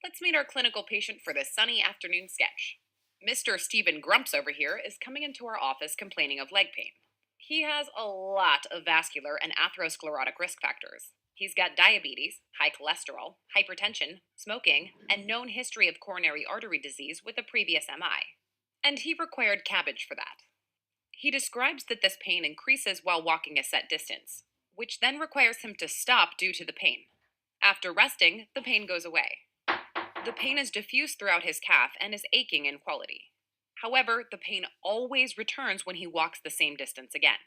Let's meet our clinical patient for this sunny afternoon sketch. Mr. Stephen Grumps over here is coming into our office complaining of leg pain. He has a lot of vascular and atherosclerotic risk factors. He's got diabetes, high cholesterol, hypertension, smoking, and known history of coronary artery disease with a previous MI. And he required cabbage for that. He describes that this pain increases while walking a set distance, which then requires him to stop due to the pain. After resting, the pain goes away. The pain is diffuse throughout his calf and is aching in quality. However, the pain always returns when he walks the same distance again.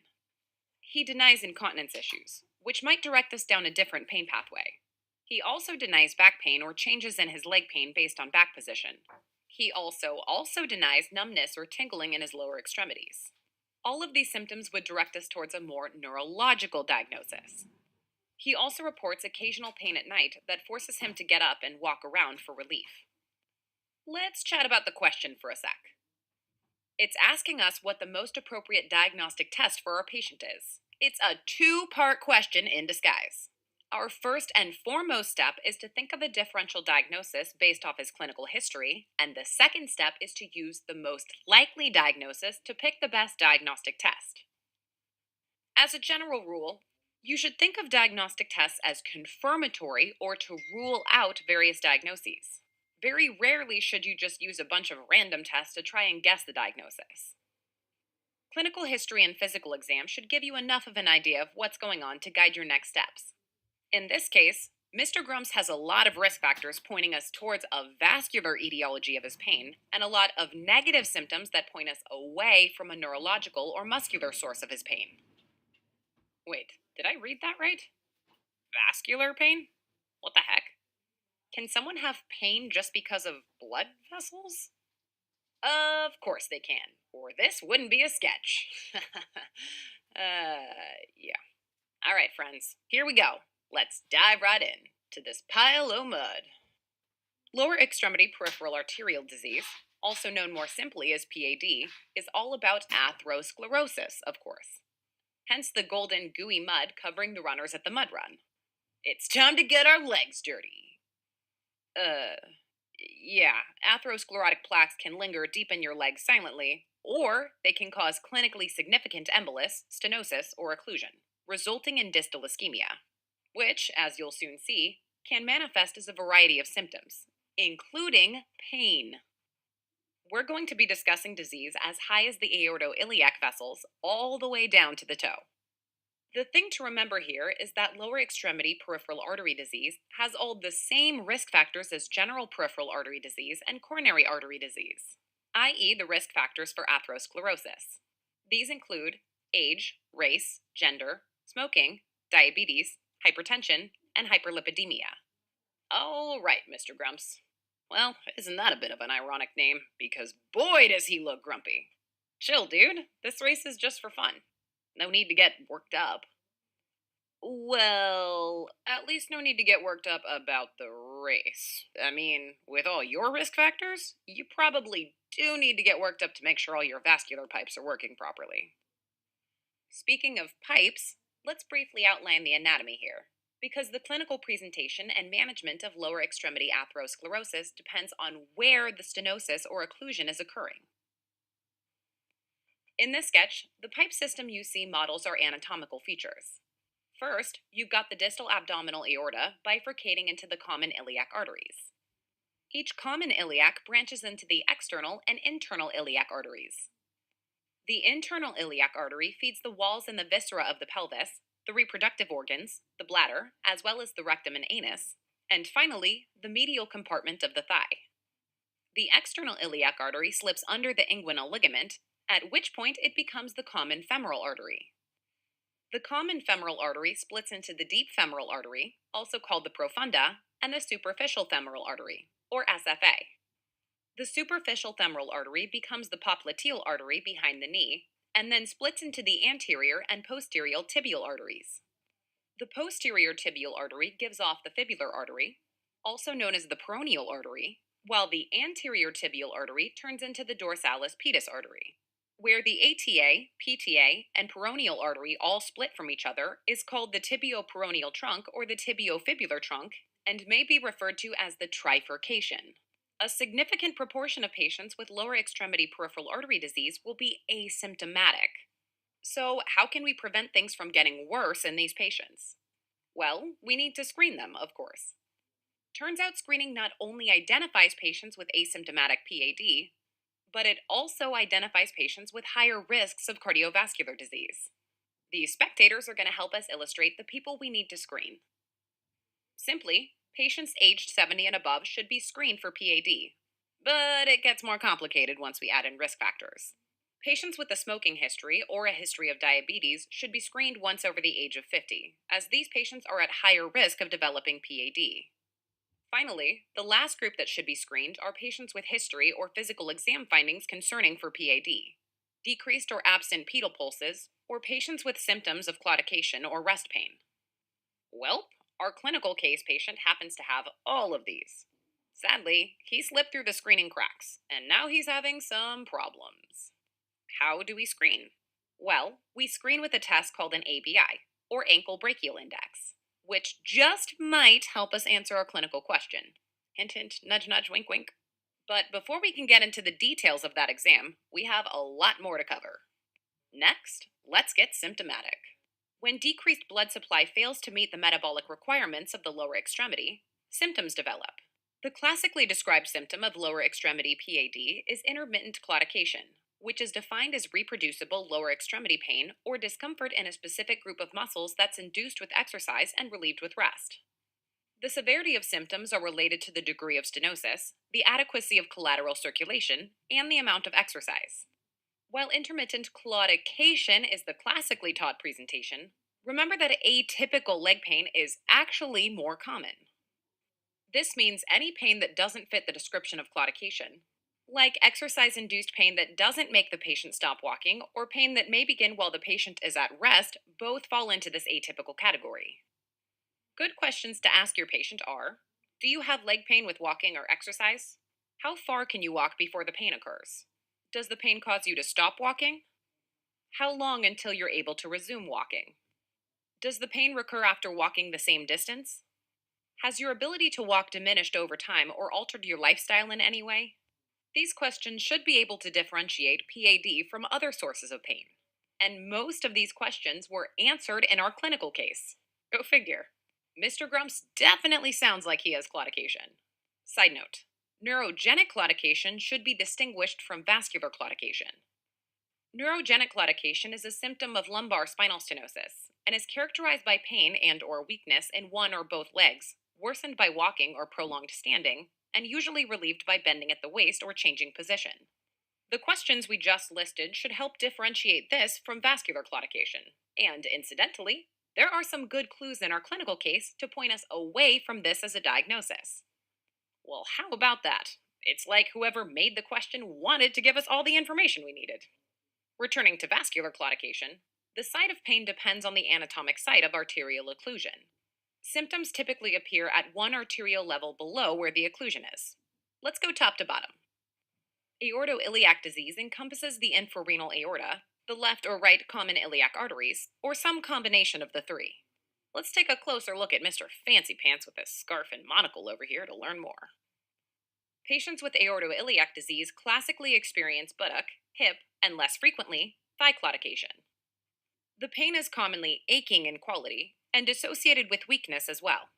He denies incontinence issues, which might direct us down a different pain pathway. He also denies back pain or changes in his leg pain based on back position. He also denies numbness or tingling in his lower extremities. All of these symptoms would direct us towards a more neurological diagnosis. He also reports occasional pain at night that forces him to get up and walk around for relief. Let's chat about the question for a sec. It's asking us what the most appropriate diagnostic test for our patient is. It's a two-part question in disguise. Our first and foremost step is to think of a differential diagnosis based off his clinical history, and the second step is to use the most likely diagnosis to pick the best diagnostic test. As a general rule, you should think of diagnostic tests as confirmatory or to rule out various diagnoses. Very rarely should you just use a bunch of random tests to try and guess the diagnosis. Clinical history and physical exam should give you enough of an idea of what's going on to guide your next steps. In this case, Mr. Grumps has a lot of risk factors pointing us towards a vascular etiology of his pain, and a lot of negative symptoms that point us away from a neurological or muscular source of his pain. Wait, did I read that right? Vascular pain? What the heck? Can someone have pain just because of blood vessels? Of course they can, or this wouldn't be a sketch. Yeah. Alright, friends, here we go. Let's dive right in to this pile o' mud. Lower extremity peripheral arterial disease, also known more simply as PAD, is all about atherosclerosis, of course. Hence the golden, gooey mud covering the runners at the mud run. It's time to get our legs dirty. Yeah, atherosclerotic plaques can linger deep in your legs silently, or they can cause clinically significant embolus, stenosis, or occlusion, resulting in distal ischemia, which, as you'll soon see, can manifest as a variety of symptoms, including pain. We're going to be discussing disease as high as the aortoiliac vessels all the way down to the toe. The thing to remember here is that lower extremity peripheral artery disease has all the same risk factors as general peripheral artery disease and coronary artery disease, i.e., the risk factors for atherosclerosis. These include age, race, gender, smoking, diabetes, hypertension, and hyperlipidemia. All right, Mr. Grumps. Well, isn't that a bit of an ironic name? Because boy does he look grumpy. Chill, dude. This race is just for fun. No need to get worked up. Well, at least no need to get worked up about the race. I mean, with all your risk factors, you probably do need to get worked up to make sure all your vascular pipes are working properly. Speaking of pipes, let's briefly outline the anatomy here, because the clinical presentation and management of lower extremity atherosclerosis depends on where the stenosis or occlusion is occurring. In this sketch, the pipe system you see models our anatomical features. First, you've got the distal abdominal aorta bifurcating into the common iliac arteries. Each common iliac branches into the external and internal iliac arteries. The internal iliac artery feeds the walls and the viscera of the pelvis, the reproductive organs, the bladder, as well as the rectum and anus, and finally, the medial compartment of the thigh. The external iliac artery slips under the inguinal ligament, at which point it becomes the common femoral artery. The common femoral artery splits into the deep femoral artery, also called the profunda, and the superficial femoral artery, or SFA. The superficial femoral artery becomes the popliteal artery behind the knee, and then splits into the anterior and posterior tibial arteries. The posterior tibial artery gives off the fibular artery, also known as the peroneal artery, while the anterior tibial artery turns into the dorsalis pedis artery. Where the ATA, PTA, and peroneal artery all split from each other is called the tibioperoneal trunk or the tibiofibular trunk, and may be referred to as the trifurcation. A significant proportion of patients with lower extremity peripheral artery disease will be asymptomatic. So, how can we prevent things from getting worse in these patients? Well, we need to screen them, of course. Turns out screening not only identifies patients with asymptomatic PAD, but it also identifies patients with higher risks of cardiovascular disease. These spectators are going to help us illustrate the people we need to screen. Simply, patients aged 70 and above should be screened for PAD. But it gets more complicated once we add in risk factors. Patients with a smoking history or a history of diabetes should be screened once over the age of 50, as these patients are at higher risk of developing PAD. Finally, the last group that should be screened are patients with history or physical exam findings concerning for PAD, decreased or absent pedal pulses, or patients with symptoms of claudication or rest pain. Well, our clinical case patient happens to have all of these. Sadly, he slipped through the screening cracks, and now he's having some problems. How do we screen? Well, we screen with a test called an ABI, or ankle brachial index, which just might help us answer our clinical question. Hint, hint, nudge, nudge, wink, wink. But before we can get into the details of that exam, we have a lot more to cover. Next, let's get symptomatic. When decreased blood supply fails to meet the metabolic requirements of the lower extremity, symptoms develop. The classically described symptom of lower extremity PAD is intermittent claudication, which is defined as reproducible lower extremity pain or discomfort in a specific group of muscles that's induced with exercise and relieved with rest. The severity of symptoms are related to the degree of stenosis, the adequacy of collateral circulation, and the amount of exercise. While intermittent claudication is the classically taught presentation, remember that atypical leg pain is actually more common. This means any pain that doesn't fit the description of claudication, like exercise induced pain that doesn't make the patient stop walking, or pain that may begin while the patient is at rest, both fall into this atypical category. Good questions to ask your patient are: do you have leg pain with walking or exercise? How far can you walk before the pain occurs? Does the pain cause you to stop walking? How long until you're able to resume walking? Does the pain recur after walking the same distance? Has your ability to walk diminished over time or altered your lifestyle in any way? These questions should be able to differentiate PAD from other sources of pain. And most of these questions were answered in our clinical case. Go figure. Mr. Grumps definitely sounds like he has claudication. Side note: neurogenic claudication should be distinguished from vascular claudication. Neurogenic claudication is a symptom of lumbar spinal stenosis and is characterized by pain and/or weakness in one or both legs, worsened by walking or prolonged standing, and usually relieved by bending at the waist or changing position. The questions we just listed should help differentiate this from vascular claudication. And incidentally, there are some good clues in our clinical case to point us away from this as a diagnosis. Well, how about that? It's like whoever made the question wanted to give us all the information we needed. Returning to vascular claudication, the site of pain depends on the anatomic site of arterial occlusion. Symptoms typically appear at one arterial level below where the occlusion is. Let's go top to bottom. Aortoiliac disease encompasses the infrarenal aorta, the left or right common iliac arteries, or some combination of the three. Let's take a closer look at Mr. Fancy Pants with his scarf and monocle over here to learn more. Patients with aortoiliac disease classically experience buttock, hip, and less frequently, thigh claudication. The pain is commonly aching in quality and associated with weakness as well.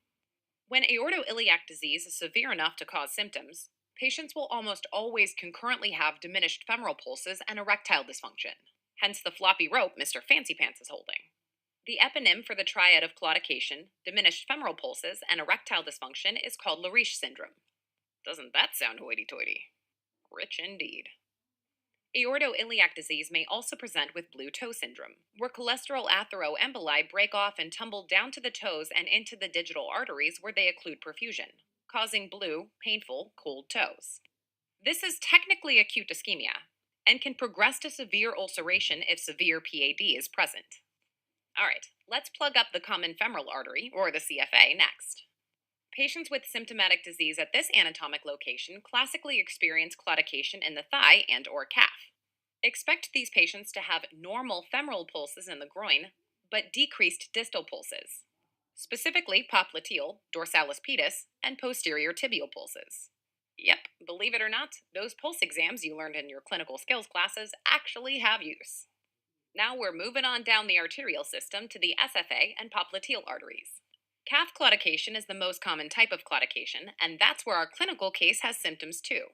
When aortoiliac disease is severe enough to cause symptoms, patients will almost always concurrently have diminished femoral pulses and erectile dysfunction, hence the floppy rope Mr. Fancy Pants is holding. The eponym for the triad of claudication, diminished femoral pulses, and erectile dysfunction is called Leriche syndrome. Doesn't that sound hoity-toity? Rich indeed. Aortoiliac disease may also present with blue toe syndrome, where cholesterol atheroemboli break off and tumble down to the toes and into the digital arteries where they occlude perfusion, causing blue, painful, cold toes. This is technically acute ischemia and can progress to severe ulceration if severe PAD is present. Alright, let's plug up the common femoral artery, or the CFA, next. Patients with symptomatic disease at this anatomic location classically experience claudication in the thigh and/or calf. Expect these patients to have normal femoral pulses in the groin, but decreased distal pulses. specifically popliteal, dorsalis pedis, and posterior tibial pulses. Yep, believe it or not, those pulse exams you learned in your clinical skills classes actually have use. Now we're moving on down the arterial system to the SFA and popliteal arteries. Calf claudication is the most common type of claudication, and that's where our clinical case has symptoms too.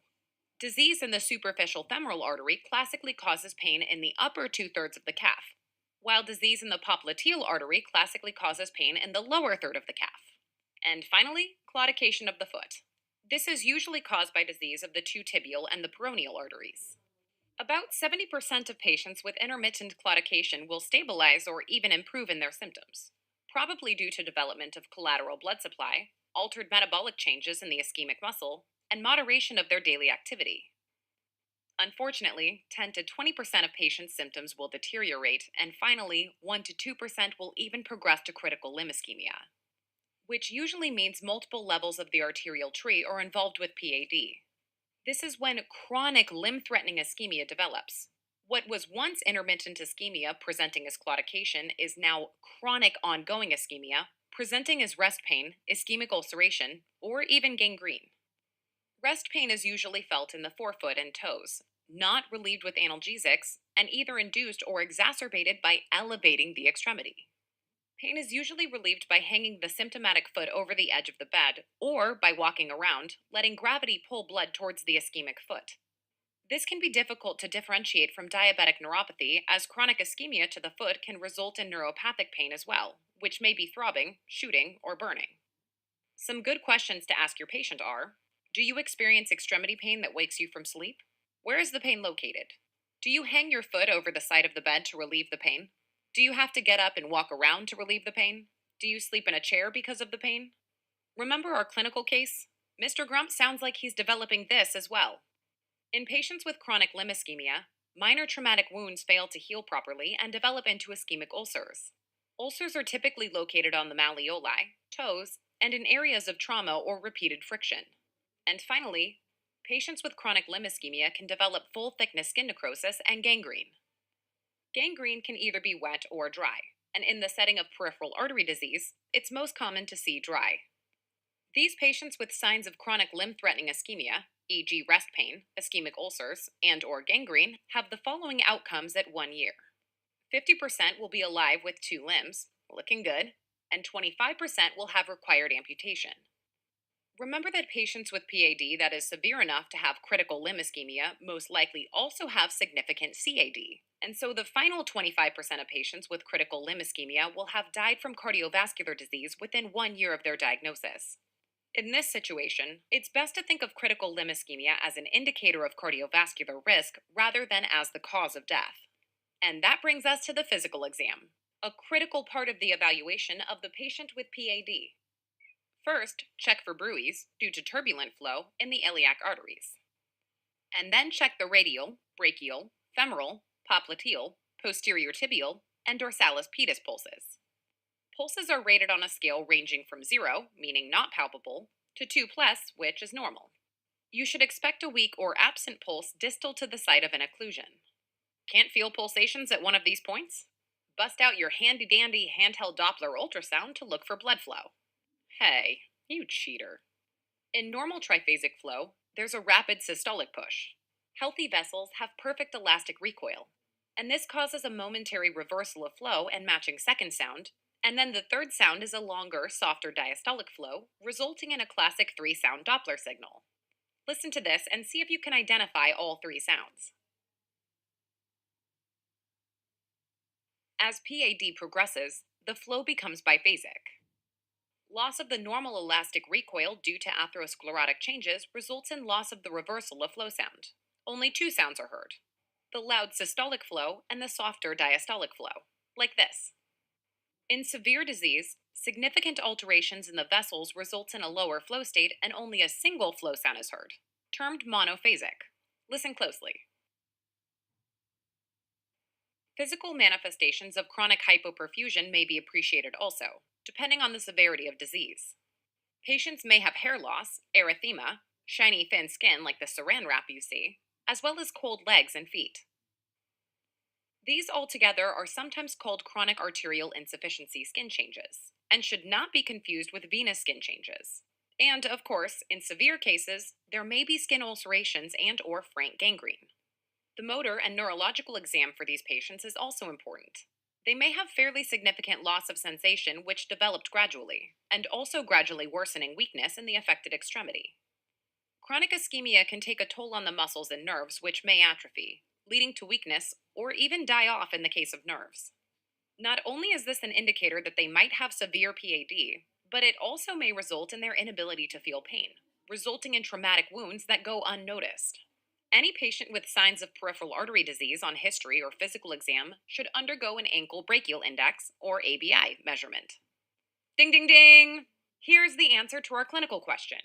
Disease in the superficial femoral artery classically causes pain in the upper two-thirds of the calf, while disease in the popliteal artery classically causes pain in the lower third of the calf. And finally, claudication of the foot. This is usually caused by disease of the two tibial and the peroneal arteries. About 70% of patients with intermittent claudication will stabilize or even improve in their symptoms, probably due to development of collateral blood supply, altered metabolic changes in the ischemic muscle, and moderation of their daily activity. Unfortunately, 10 to 20% of patients' symptoms will deteriorate, and finally, 1 to 2% will even progress to critical limb ischemia, which usually means multiple levels of the arterial tree are involved with PAD. This is when chronic limb threatening ischemia develops. What was once intermittent ischemia presenting as claudication is now chronic ongoing ischemia presenting as rest pain, ischemic ulceration, or even gangrene. Rest pain is usually felt in the forefoot and toes, not relieved with analgesics, and either induced or exacerbated by elevating the extremity. Pain is usually relieved by hanging the symptomatic foot over the edge of the bed or by walking around, letting gravity pull blood towards the ischemic foot. This can be difficult to differentiate from diabetic neuropathy, as chronic ischemia to the foot can result in neuropathic pain as well, which may be throbbing, shooting, or burning. Some good questions to ask your patient are: do you experience extremity pain that wakes you from sleep? Where is the pain located? Do you hang your foot over the side of the bed to relieve the pain? Do you have to get up and walk around to relieve the pain? Do you sleep in a chair because of the pain? Remember our clinical case? Mr. Grump sounds like he's developing this as well. In patients with chronic limb ischemia, minor traumatic wounds fail to heal properly and develop into ischemic ulcers. Ulcers are typically located on the malleoli, toes, and in areas of trauma or repeated friction. And finally, patients with chronic limb ischemia can develop full thickness skin necrosis and gangrene. Gangrene can either be wet or dry, and in the setting of peripheral artery disease, it's most common to see dry. These patients with signs of chronic limb-threatening ischemia, e.g. rest pain, ischemic ulcers, and/or gangrene, have the following outcomes at 1 year. 50% will be alive with 2 limbs, looking good, and 25% will have required amputation. Remember that patients with PAD that is severe enough to have critical limb ischemia most likely also have significant CAD, and so the final 25% of patients with critical limb ischemia will have died from cardiovascular disease within 1 year of their diagnosis. In this situation, it's best to think of critical limb ischemia as an indicator of cardiovascular risk rather than as the cause of death. And that brings us to the physical exam, a critical part of the evaluation of the patient with PAD. First, check for bruits due to turbulent flow in the iliac arteries. And then check the radial, brachial, femoral, popliteal, posterior tibial, and dorsalis pedis pulses. Pulses are rated on a scale ranging from 0, meaning not palpable, to 2 plus, which is normal. You should expect a weak or absent pulse distal to the site of an occlusion. Can't feel pulsations at one of these points? Bust out your handy-dandy handheld Doppler ultrasound to look for blood flow. Hey, you cheater. In normal triphasic flow, there's a rapid systolic push. Healthy vessels have perfect elastic recoil, and this causes a momentary reversal of flow and matching second sound, and then the third sound is a longer, softer diastolic flow, resulting in a classic 3-sound Doppler signal. Listen to this and see if you can identify all 3 sounds. As PAD progresses, the flow becomes biphasic. Loss of the normal elastic recoil due to atherosclerotic changes results in loss of the reversal of flow sound. Only 2 sounds are heard: the loud systolic flow and the softer diastolic flow, like this. In severe disease, significant alterations in the vessels results in a lower flow state and only a single flow sound is heard, termed monophasic. Listen closely. Physical manifestations of chronic hypoperfusion may be appreciated also, depending on the severity of disease. Patients may have hair loss, erythema, shiny thin skin like the saran wrap you see, as well as cold legs and feet. These altogether are sometimes called chronic arterial insufficiency skin changes. and should not be confused with venous skin changes. And of course, in severe cases, there may be skin ulcerations and or frank gangrene. The motor and neurological exam for these patients is also important. They may have fairly significant loss of sensation which developed gradually, and also gradually worsening weakness in the affected extremity. Chronic ischemia can take a toll on the muscles and nerves which may atrophy, leading to weakness or even die off in the case of nerves. Not only is this an indicator that they might have severe PAD, but it also may result in their inability to feel pain, resulting in traumatic wounds that go unnoticed. Any patient with signs of peripheral artery disease on history or physical exam should undergo an ankle brachial index, or ABI, measurement. Ding ding ding! Here's the answer to our clinical question.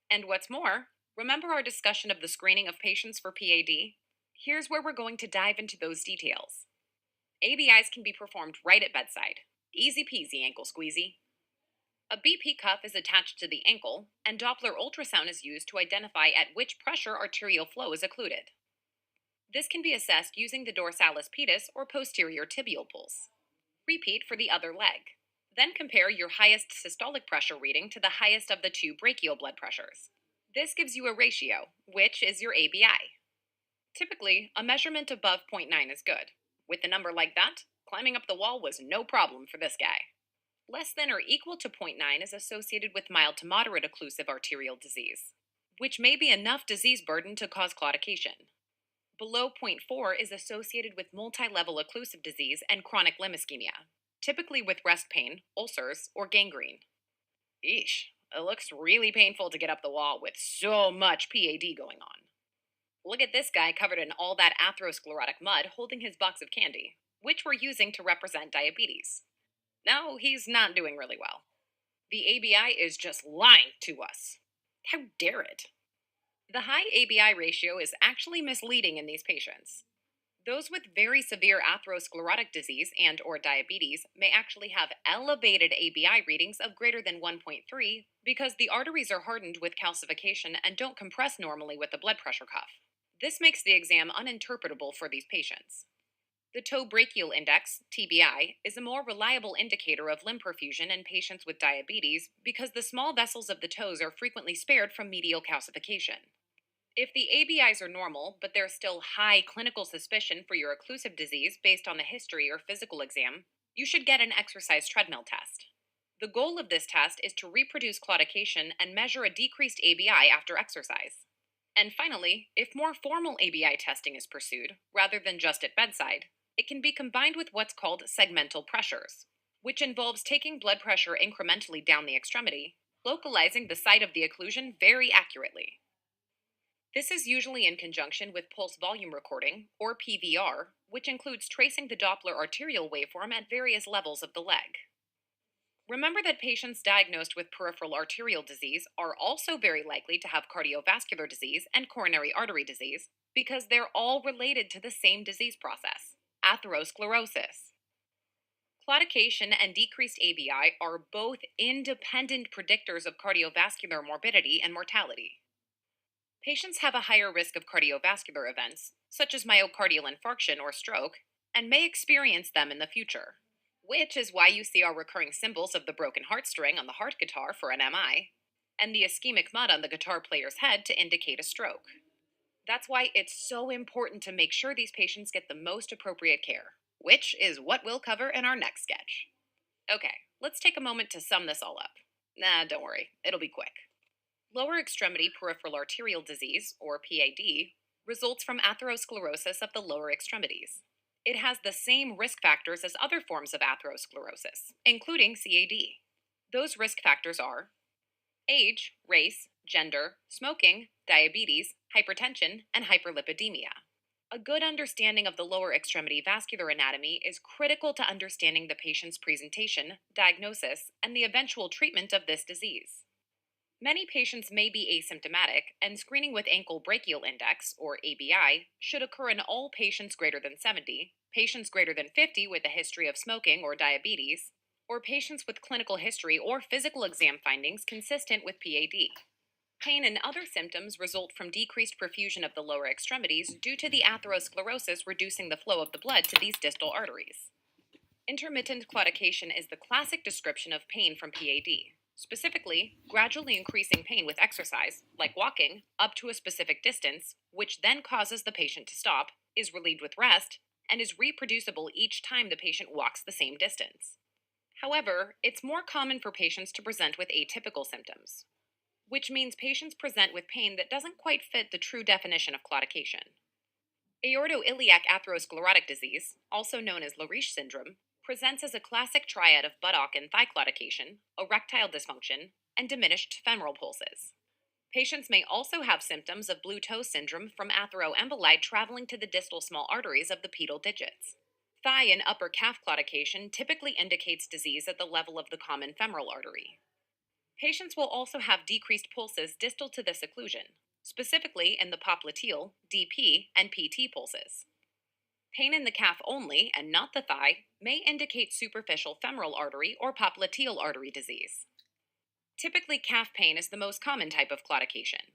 And what's more, remember our discussion of the screening of patients for PAD? Here's where we're going to dive into those details. ABIs can be performed right at bedside. Easy peasy, ankle squeezy. A BP cuff is attached to the ankle, and Doppler ultrasound is used to identify at which pressure arterial flow is occluded. This can be assessed using the dorsalis pedis or posterior tibial pulse. Repeat for the other leg. Then compare your highest systolic pressure reading to the highest of the two brachial blood pressures. This gives you a ratio, which is your ABI. Typically, a measurement above 0.9 is good. With a number like that, climbing up the wall was no problem for this guy. Less than or equal to zero point 0.9 is associated with mild to moderate occlusive arterial disease, which may be enough disease burden to cause claudication. Below zero point 0.4 is associated with multi-level occlusive disease and chronic limb ischemia, typically with rest pain, ulcers, or gangrene. Eesh, it looks really painful to get up the wall with so much PAD going on. Look at this guy covered in all that atherosclerotic mud holding his box of candy, which we're using to represent diabetes. No, he's not doing really well. The ABI is just lying to us. How dare it? The high ABI ratio is actually misleading in these patients. Those with very severe atherosclerotic disease and or diabetes may actually have elevated ABI readings of greater than 1.3 because the arteries are hardened with calcification and don't compress normally with the blood pressure cuff. This makes the exam uninterpretable for these patients. The toe brachial index, TBI, is a more reliable indicator of limb perfusion in patients with diabetes because the small vessels of the toes are frequently spared from medial calcification. If the ABIs are normal, but there's still high clinical suspicion for your occlusive disease based on the history or physical exam, you should get an exercise treadmill test. The goal of this test is to reproduce claudication and measure a decreased ABI after exercise. And finally, if more formal ABI testing is pursued, rather than just at bedside, it can be combined with what's called segmental pressures, which involves taking blood pressure incrementally down the extremity, localizing the site of the occlusion very accurately. This is usually in conjunction with pulse volume recording, or PVR, which includes tracing the Doppler arterial waveform at various levels of the leg. Remember that patients diagnosed with peripheral arterial disease are also very likely to have cardiovascular disease and coronary artery disease because they're all related to the same disease process, atherosclerosis. Claudication and decreased ABI are both independent predictors of cardiovascular morbidity and mortality. Patients have a higher risk of cardiovascular events, such as myocardial infarction or stroke, and may experience them in the future, which is why you see our recurring symbols of the broken heart string on the heart guitar for an MI, and the ischemic mud on the guitar player's head to indicate a stroke. That's why it's so important to make sure these patients get the most appropriate care, which is what we'll cover in our next sketch. Okay, let's take a moment to sum this all up. Nah, don't worry, it'll be quick. Lower extremity peripheral arterial disease, or PAD, results from atherosclerosis of the lower extremities. It has the same risk factors as other forms of atherosclerosis, including CAD. Those risk factors are age, race, gender, smoking, diabetes, hypertension, and hyperlipidemia. A good understanding of the lower extremity vascular anatomy is critical to understanding the patient's presentation, diagnosis, and the eventual treatment of this disease. Many patients may be asymptomatic, and screening with ankle brachial index, or ABI, should occur in all patients greater than 70, patients greater than 50 with a history of smoking or diabetes, or patients with clinical history or physical exam findings consistent with PAD. Pain and other symptoms result from decreased perfusion of the lower extremities due to the atherosclerosis reducing the flow of the blood to these distal arteries. Intermittent claudication is the classic description of pain from PAD. Specifically, gradually increasing pain with exercise, like walking, up to a specific distance, which then causes the patient to stop, is relieved with rest, and is reproducible each time the patient walks the same distance. However, it's more common for patients to present with atypical symptoms, which means patients present with pain that doesn't quite fit the true definition of claudication. Aortoiliac atherosclerotic disease, also known as Lariche syndrome, presents as a classic triad of buttock and thigh claudication, erectile dysfunction, and diminished femoral pulses. Patients may also have symptoms of blue toe syndrome from atheroemboli traveling to the distal small arteries of the pedal digits. Thigh and upper calf claudication typically indicates disease at the level of the common femoral artery. Patients will also have decreased pulses distal to this occlusion, specifically in the popliteal, DP, and PT pulses. Pain in the calf only, and not the thigh, may indicate superficial femoral artery or popliteal artery disease. Typically, calf pain is the most common type of claudication.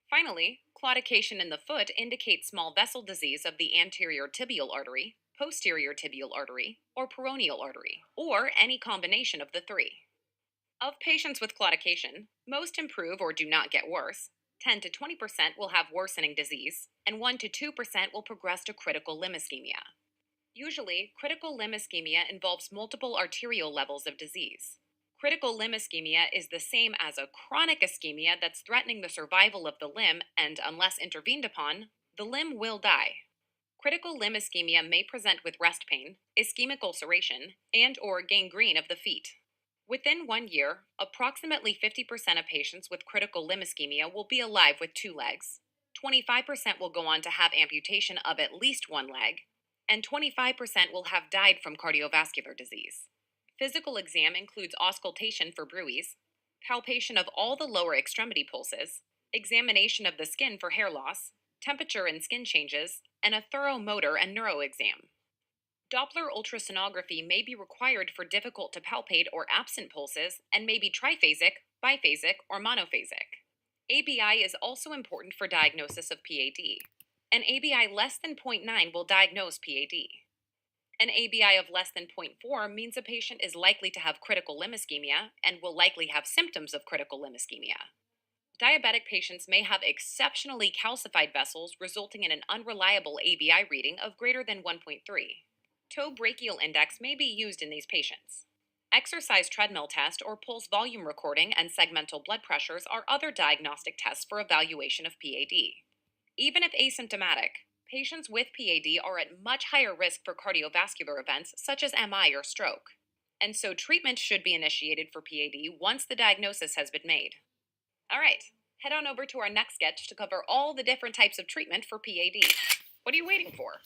Finally, claudication in the foot indicates small vessel disease of the anterior tibial artery, posterior tibial artery, or peroneal artery, or any combination of the three. Of patients with claudication, most improve or do not get worse. 10 to 20% will have worsening disease, and 1 to 2% will progress to critical limb ischemia. Usually, critical limb ischemia involves multiple arterial levels of disease. Critical limb ischemia is the same as a chronic ischemia that's threatening the survival of the limb, and unless intervened upon, the limb will die. Critical limb ischemia may present with rest pain, ischemic ulceration, and/or gangrene of the feet. Within 1 year, approximately 50% of patients with critical limb ischemia will be alive with 2 legs, 25% will go on to have amputation of at least 1 leg, and 25% will have died from cardiovascular disease. Physical exam includes auscultation for bruits, palpation of all the lower extremity pulses, examination of the skin for hair loss, temperature and skin changes, and a thorough motor and neuro exam. Doppler ultrasonography may be required for difficult to palpate or absent pulses and may be triphasic, biphasic, or monophasic. ABI is also important for diagnosis of PAD. An ABI less than 0.9 will diagnose PAD. An ABI of less than 0.4 means a patient is likely to have critical limb ischemia and will likely have symptoms of critical limb ischemia. Diabetic patients may have exceptionally calcified vessels, resulting in an unreliable ABI reading of greater than 1.3. Toe brachial index may be used in these patients. Exercise treadmill test or pulse volume recording and segmental blood pressures are other diagnostic tests for evaluation of PAD. Even if asymptomatic, patients with PAD are at much higher risk for cardiovascular events such as MI or stroke, and so treatment should be initiated for PAD once the diagnosis has been made. All right, head on over to our next sketch to cover all the different types of treatment for PAD. What are you waiting for?